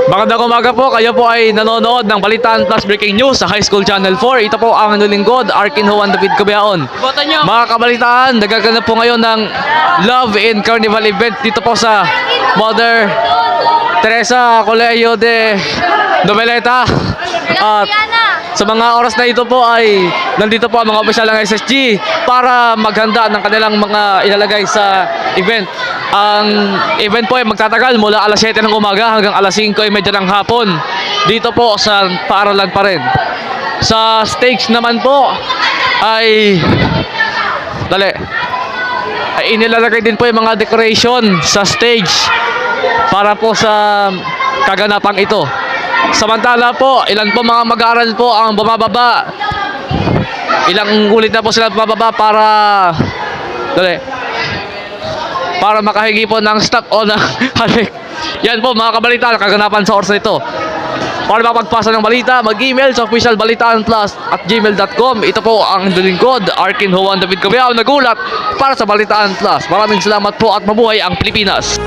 Magandang umaga po, kayo po ay nanonood ng Balitaan Plus Breaking News sa High School Channel 4. Ito po ang lingkod, Arkin Juan David Cabiaon. Mga kabalitaan, nagaganap po ngayon ng Love in Carnival event dito po sa Mother Teresa Colegio de Noveleta. At sa mga oras na ito po ay nandito po ang mga opisyal ng SSG para maghanda ng kanilang mga ilalagay sa event. Ang event po ay magtatagal mula alas 7 ng umaga hanggang alas 5:30 ng hapon. Dito po sa paaralan pa rin. Sa stage naman po ay inilalagay din po yung mga decoration sa stage para po sa kaganapang ito. Samantala po, ilan po mga mag-aaral po ang bumababa. Ilang ulit na po sila bumababa para makahingi po ng stock o ng halik. Yan po mga kabalitaan, kaganapan sa oras na ito. Para makapagpasa ng balita, mag-email sa officialbalitaanplus@gmail.com. Ito po ang lingkod, Arkin Juan David Cabiao, nagulat para sa Balitaan Plus. Maraming salamat po at mabuhay ang Pilipinas.